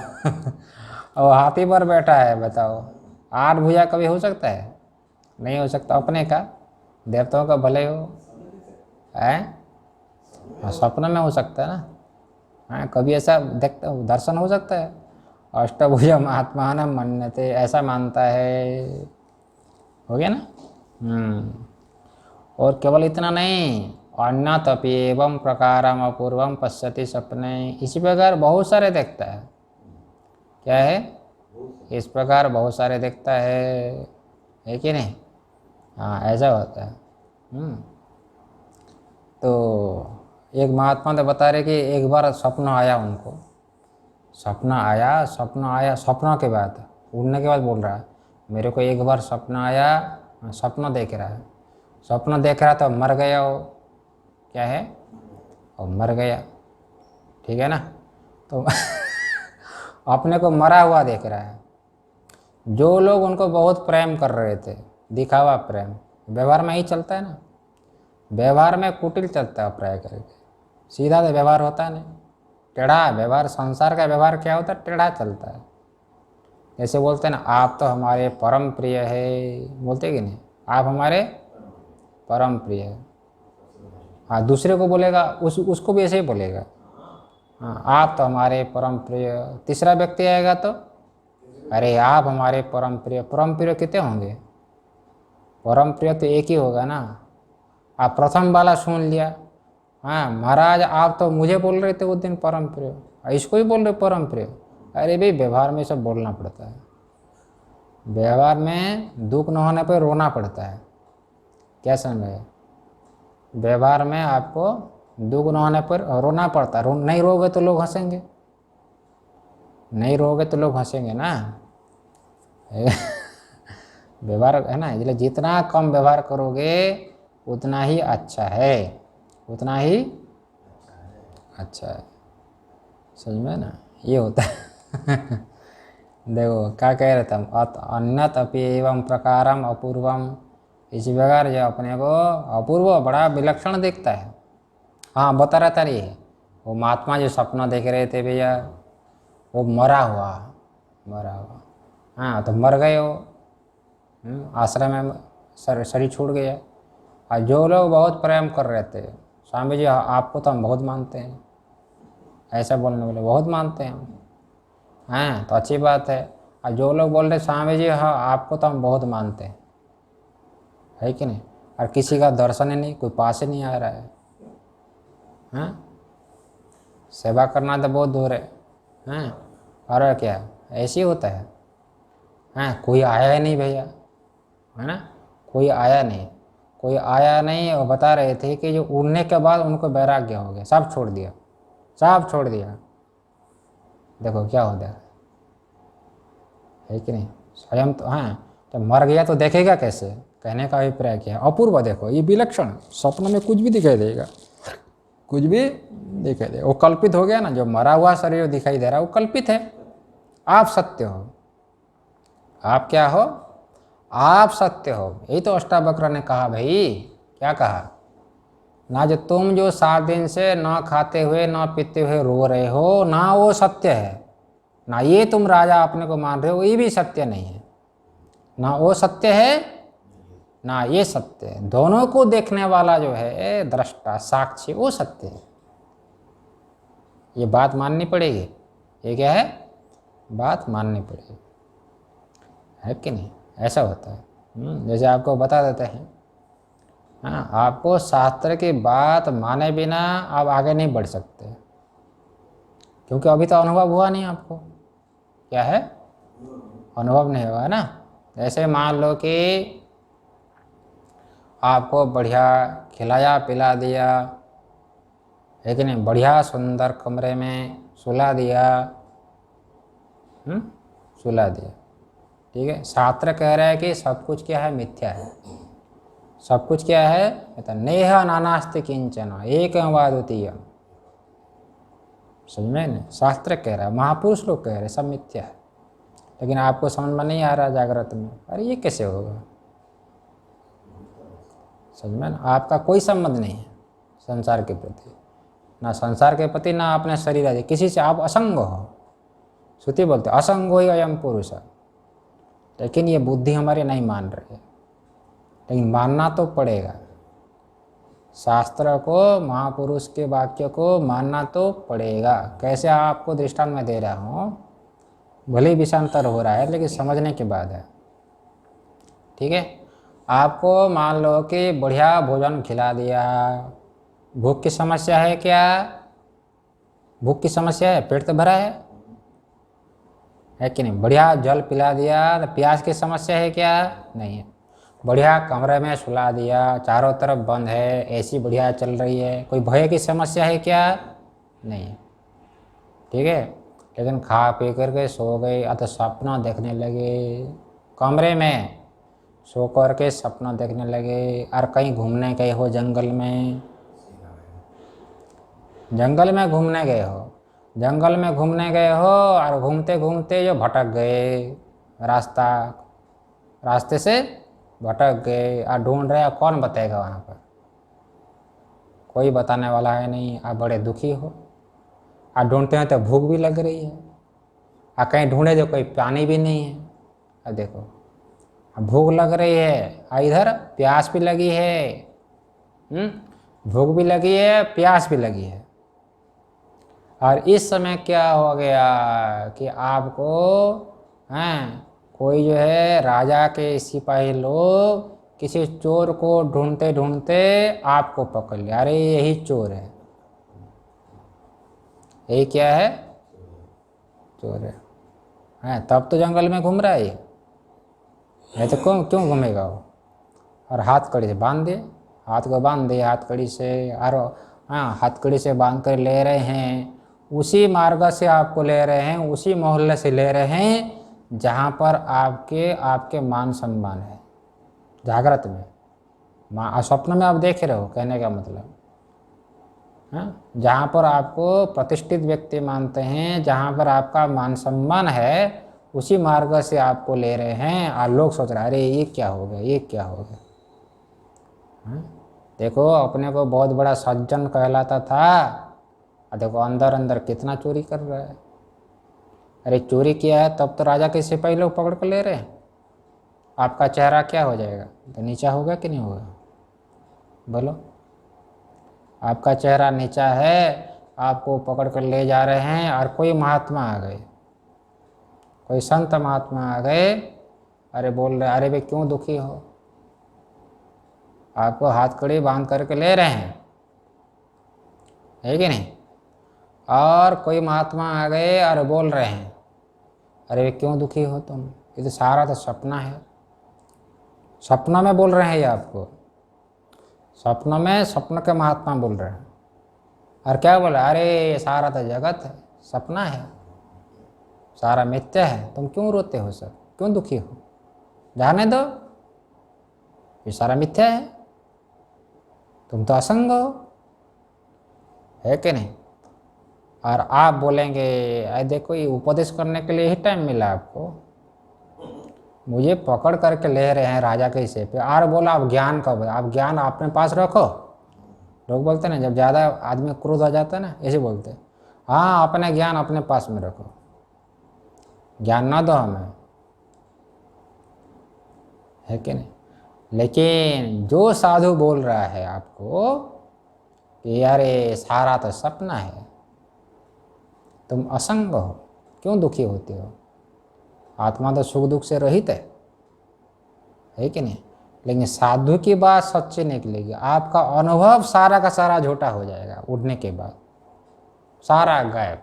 और हाथी पर बैठा है, बताओ 8 भुजा कभी हो सकता है? नहीं हो सकता। अपने का, देवताओं का भले हो है, स्वप्न में हो सकता है ना। हाँ कभी ऐसा देखता दर्शन हो सकता है। अष्टभुजम आत्मान मन्यते, ऐसा मानता है। हो गया ना। और केवल इतना नहीं, अन्यतपि एवं प्रकारम अपूर्वम पश्यति सपने, इसी प्रकार बहुत सारे देखता है। क्या है? इस प्रकार बहुत सारे देखता है कि नहीं? हाँ, ऐसा होता है। तो एक महात्मा तो बता रहे कि एक बार सपना आया उनको, सपना के बाद उड़ने के बाद बोल रहा है मेरे को एक बार सपना आया, सपना देख रहा है, सपना देख रहा तो मर गया वो, क्या है, और मर गया, ठीक है ना। तो अपने को मरा हुआ देख रहा है। जो लोग उनको बहुत प्रेम कर रहे थे, दिखावा प्रेम, व्यवहार में ही चलता है ना, व्यवहार में कुटिल चलता है प्राय करके, सीधा तो व्यवहार होता नहीं, टेढ़ा व्यवहार। संसार का व्यवहार क्या होता है? टेढ़ा चलता है। जैसे बोलते हैं ना, आप तो हमारे परम प्रिय है, बोलते कि नहीं, आप हमारे परम प्रिय है। हाँ, दूसरे को बोलेगा उसको भी ऐसे ही बोलेगा, हाँ आप तो हमारे परम प्रिय। तीसरा व्यक्ति आएगा तो अरे आप हमारे परम प्रिय। परम प्रिय कितने होंगे? परम प्रिय तो एक ही होगा ना। आप प्रथम वाला सुन लिया, हाँ महाराज आप तो मुझे बोल रहे थे उस दिन परम प्रिय, इसको ही बोल रहे परम प्रिय। अरे भाई, व्यवहार में सब बोलना पड़ता है, व्यवहार में दुख न होने पर रोना पड़ता है, क्या समझे? व्यवहार में आपको दुख न होने पर रोना पड़ता है। नहीं रोगे तो लोग हंसेंगे, नहीं रोगे तो लोग हंसेंगे ना। व्यवहार है ना, इसलिए जितना कम व्यवहार करोगे उतना ही अच्छा है, उतना ही अच्छा है, समझ में ना, ये होता है। देखो क्या कह रहे थे हम, अन्यत अपि एवं प्रकारम अपूर्वम, इसी प्रकार जो अपने को अपूर्व बड़ा विलक्षण दिखता है। हाँ, बता रहा था ये, वो महात्मा जो सपना देख रहे थे भैया, वो मरा हुआ, हाँ तो मर गए वो, आश्रम में शरीर छूट गया। और जो लोग बहुत प्रेम कर रहे थे, स्वामी जी आपको तो हम बहुत मानते हैं, ऐसा बोलने वाले बहुत मानते हैं हम, हाँ तो अच्छी बात है। और जो लोग बोल रहे स्वामी जी हाँ आपको तो हम बहुत मानते हैं, है कि नहीं, और किसी का दर्शन ही नहीं, कोई पास ही नहीं आ रहा है, हाँ सेवा करना तो बहुत दूर है, हाँ और क्या ऐसे ही होता है, हाँ कोई आया ही नहीं भैया, है ना, कोई आया नहीं, कोई आया नहीं। और बता रहे थे कि जो उड़ने के बाद उनको वैराग्य हो गया, सब छोड़ दिया, सब छोड़ दिया। देखो क्या होता है कि नहीं, स्वयं तो हाँ, तो मर गया तो देखेगा कैसे, कहने का अभिप्राय क्या है, अपूर्व देखो ये विलक्षण, स्वप्न में कुछ भी दिखाई देगा, कुछ भी दिखाई देगा, वो कल्पित हो गया ना, जो मरा हुआ शरीर दिखाई दे रहा है वो कल्पित है, आप सत्य हो, आप क्या हो, आप सत्य हो। यही तो अष्टावक्र ने कहा भाई, क्या कहा ना, जो तुम जो 7 दिन से ना खाते हुए ना पीते हुए रो रहे हो ना, वो सत्य है ना, ये तुम राजा अपने को मान रहे हो, ये भी सत्य नहीं है ना, वो सत्य है ना ये सत्य है। दोनों को देखने वाला जो है दृष्टा साक्षी, वो सत्य है। ये बात माननी पड़ेगी, ये क्या है, बात माननी पड़ेगी, है कि नहीं, ऐसा होता है। जैसे आपको बता देते हैं, हाँ आपको शास्त्र की बात माने बिना आप आगे नहीं बढ़ सकते, क्योंकि अभी तो अनुभव हुआ नहीं आपको, क्या है, अनुभव नहीं हुआ ना। जैसे मान लो कि आपको बढ़िया खिलाया पिला दिया, है कि नहीं, बढ़िया सुंदर कमरे में सुला दिया, सुला दिया, ठीक है। शास्त्र कह रहा है कि सब कुछ क्या है, मिथ्या है, सब कुछ क्या है, नेह नानास्ति किंचन एकम वा द्वितीयम, समझ में नहीं, शास्त्र कह रहा है, महापुरुष लोग कह रहे हैं सब मिथ्या है, लेकिन आपको समझ में नहीं आ रहा जागृत में, अरे ये कैसे होगा, समझ में ना, आपका कोई संबंध नहीं है संसार के प्रति, ना संसार के प्रति ना अपने शरीर आदि किसी से, आप असंग हो। श्रुति बोलते असंगो ही अयम पुरुष, लेकिन ये बुद्धि हमारी नहीं मान रही है, लेकिन मानना तो पड़ेगा, शास्त्र को महापुरुष के वाक्य को मानना तो पड़ेगा। कैसे आपको दृष्टांत में दे रहा हूँ, भले विषांतर हो रहा है लेकिन समझने के बाद है, ठीक है। आपको मान लो कि बढ़िया भोजन खिला दिया, भूख की समस्या है क्या, भूख की समस्या है, पेट तो भरा है है कि नहीं। बढ़िया जल पिला दिया तो प्यास की समस्या है क्या? नहीं है। बढ़िया कमरे में सुला दिया, चारों तरफ बंद है, एसी बढ़िया चल रही है, कोई भय की समस्या है क्या? नहीं है। ठीक है। लेकिन खा पी करके सो गए, अतः सपना देखने लगे, कमरे में सो करके सपना देखने लगे, और कहीं घूमने गए हो जंगल में, जंगल में घूमने गए हो, जंगल में घूमने गए हो और घूमते घूमते जो भटक गए, रास्ते से भटक गए और ढूंढ रहे, कौन बताएगा वहाँ पर? कोई बताने वाला है नहीं। आप बड़े दुखी हो, आप ढूंढते हैं तो भूख भी लग रही है, और कहीं ढूंढे तो कोई पानी भी नहीं है। अब देखो, अब भूख लग रही है और इधर प्यास भी लगी है। भूख भी लगी है, प्यास भी लगी है। और इस समय क्या हो गया कि आपको कोई जो है राजा के सिपाही लोग किसी चोर को ढूंढते ढूंढते आपको पकड़ लिया। अरे यही चोर है, यही क्या है? चोर है। तब तो जंगल में घूम रहा है ये, नहीं तो क्यों घूमेगा वो? और हाथ कड़ी से बांध दिए, हाथ को बांध दिए हाथ कड़ी से, और हाथ कड़ी से बांध कर ले रहे हैं, उसी मार्ग से आपको ले रहे हैं, उसी मोहल्ले से ले रहे हैं जहाँ पर आपके मान सम्मान है। जागृत में, स्वप्न में आप देख रहे हो, कहने का मतलब जहाँ पर आपको प्रतिष्ठित व्यक्ति मानते हैं, जहाँ पर आपका मान सम्मान है, उसी मार्ग से आपको ले रहे हैं। और लोग सोच रहे हैं अरे ये क्या हो गया, ये क्या हो गया। देखो, अपने को बहुत बड़ा सज्जन कहलाता था, और देखो अंदर अंदर कितना चोरी कर रहा है। अरे चोरी किया है तब तो राजा के सिपाही लोग पकड़ कर ले रहे हैं। आपका चेहरा क्या हो जाएगा? तो नीचा होगा कि नहीं होगा? बोलो। आपका चेहरा नीचा है, आपको पकड़ कर ले जा रहे हैं, और कोई महात्मा आ गए, कोई संत महात्मा आ गए, अरे बोल रहे अरे भाई क्यों दुखी हो, आपको हाथ कड़ी बांध करके ले रहे हैं, है कि नहीं। और कोई महात्मा आ गए और बोल रहे हैं अरे क्यों दुखी हो तुम, ये तो सारा तो सपना है। सपना में बोल रहे हैं ये आपको, सपना में सपना के महात्मा बोल रहे हैं। और क्या बोला? अरे ये सारा तो जगत है, सपना है, सारा मिथ्या है, तुम क्यों रोते हो सब, क्यों दुखी हो, जाने दो, ये सारा मिथ्या है, तुम तो असंग हो, है कि नहीं। और आप बोलेंगे अरे देखो ये उपदेश करने के लिए ही टाइम मिला आपको, मुझे पकड़ करके ले रहे हैं राजा के हिस्से पे, और बोला आप ज्ञान कब है, आप ज्ञान अपने पास रखो। लोग बोलते हैं ना, जब ज़्यादा आदमी क्रोध हो जाता है ना, ऐसे बोलते हैं हाँ अपने ज्ञान अपने पास में रखो, ज्ञान ना दो हमें, है कि नहीं। लेकिन जो साधु बोल रहा है आपको कि यार ये सारा तो सपना है, तुम असंग हो, क्यों दुखी होते हो, आत्मा तो सुख दुख से रहित है कि नहीं। लेकिन साधु की बात सच्ची निकलेगी, आपका अनुभव सारा का सारा झूठा हो जाएगा, उठने के बाद सारा गायब।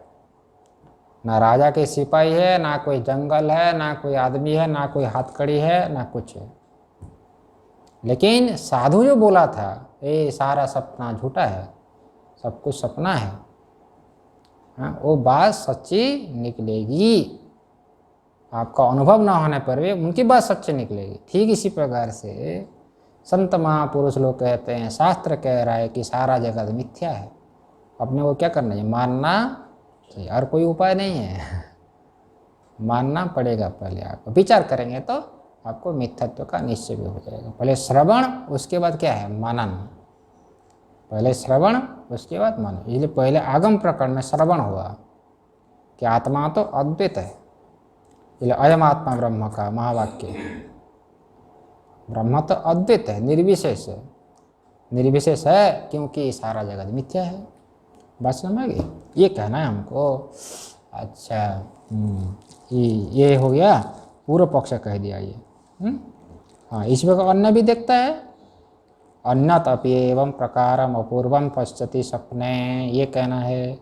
ना राजा के सिपाही है, ना कोई जंगल है, ना कोई आदमी है, ना कोई हथकड़ी है, ना कुछ है। लेकिन साधु जो बोला था ये सारा सपना झूठा है, सब कुछ सपना है, वो बात सच्ची निकलेगी। आपका अनुभव ना होने पर भी उनकी बात सच्ची निकलेगी। ठीक इसी प्रकार से संत महापुरुष लोग कहते हैं, शास्त्र कह रहा है कि सारा जगत मिथ्या है, अपने को क्या करना है, मानना चाहिए, और कोई उपाय नहीं है, मानना पड़ेगा। पहले आपको विचार करेंगे तो आपको मिथ्यात्व का निश्चय भी हो जाएगा। पहले श्रवण, उसके बाद क्या है, मनन। पहले श्रवण, उसके बाद मनन। इसलिए पहले आगम प्रकरण में श्रवण हुआ कि आत्मा तो अद्वैत है, इसलिए अयम आत्मा ब्रह्म का महावाक्य, ब्रह्म तो अद्वैत है, निर्विशेष है, निर्विशेष है क्योंकि सारा जगत मिथ्या है। बात समझ में गई? ये कहना है हमको। अच्छा, ये हो गया, पूर्व पक्ष कह दिया ये। हाँ, इस प्रकार अन्य भी देखता है, अन्यत अपि एवं प्रकारम अपूर्वम पश्यति सपने, ये कहना है।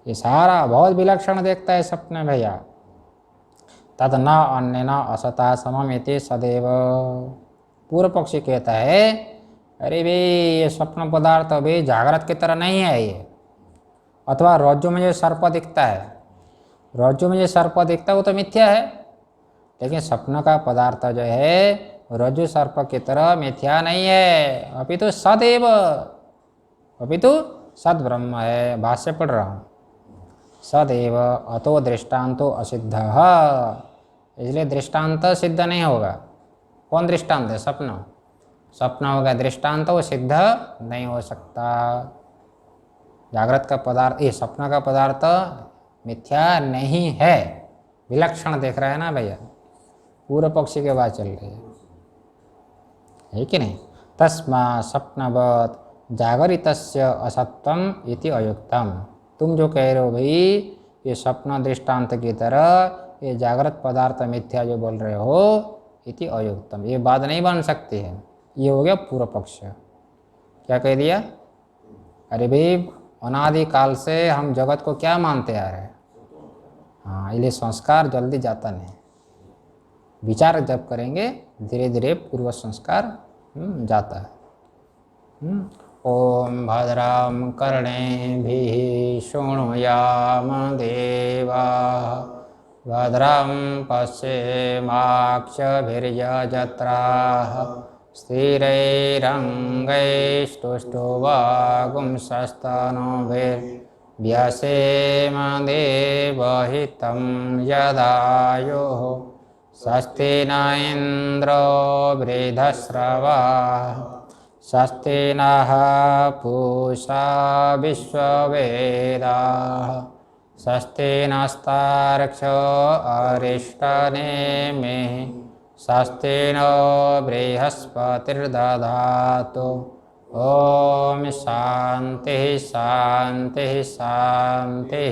ये सारा बहुत विलक्षण देखता है सपने भैया, तद न अन्य न असता सममिति सदैव। पूर्व पक्षी कहता है अरे भाई ये स्वप्न पदार्थ अभी जागृत की तरह नहीं है ये। अथवा रज्जु में जो सर्प दिखता है, रज्जु में जो सर्प दिखता है वो तो मिथ्या है, लेकिन स्वप्न का पदार्थ जो है रज्जु सर्प की तरह मिथ्या नहीं है, अपितु सदैव, अपितु सद ब्रह्म है। भाष्य पढ़ रहा हूँ। सदैव अतो दृष्टांतो असिद्ध, इसलिए दृष्टांत सिद्ध नहीं होगा। कौन दृष्टांत है? स्वप्न। स्वप्न होगा दृष्टांत, वो सिद्ध नहीं हो सकता। जागृत का पदार्थ, ये स्वप्न का पदार्थ मिथ्या नहीं है। विलक्षण देख रहा है ना भैया, पूर्व पक्षी के बात चल रही है कि नहीं। तस्मा स्वप्नवत् जागरितस्य असत्यम इति अयुक्तम। तुम जो कह रहे हो भाई ये स्वप्न दृष्टांत की तरह ये जागृत पदार्थ मिथ्या जो बोल रहे हो, इति अयुक्तम, ये बात नहीं बन सकती है। ये हो गया पूर्व पक्ष। क्या कह दिया? अरे भाई अनादि काल से हम जगत को क्या मानते आ रहे हैं। हाँ, इसलिए संस्कार जल्दी जाता नहीं। विचार जब करेंगे धीरे धीरे पूर्व संस्कार जाता है। ओम भद्रं कर्णेभिः शृणुयाम देवाः, भद्रं पश्येमाक्षभिर्यजत्राः, स्थिरैरङ्गैस्तुष्टुवागुंसस्तनूभिर्व्यसेम देवहितं यदायुः। स्वस्ति न इन्द्रो वृद्धश्रवाः, स्वस्ति नः पूषा विश्ववेदाः, स्वस्ति नस्तार्क्ष्यो अरिष्टनेमिः, स्वस्ति नो बृहस्पतिर्दधातु। ओम शांति शांति शांति।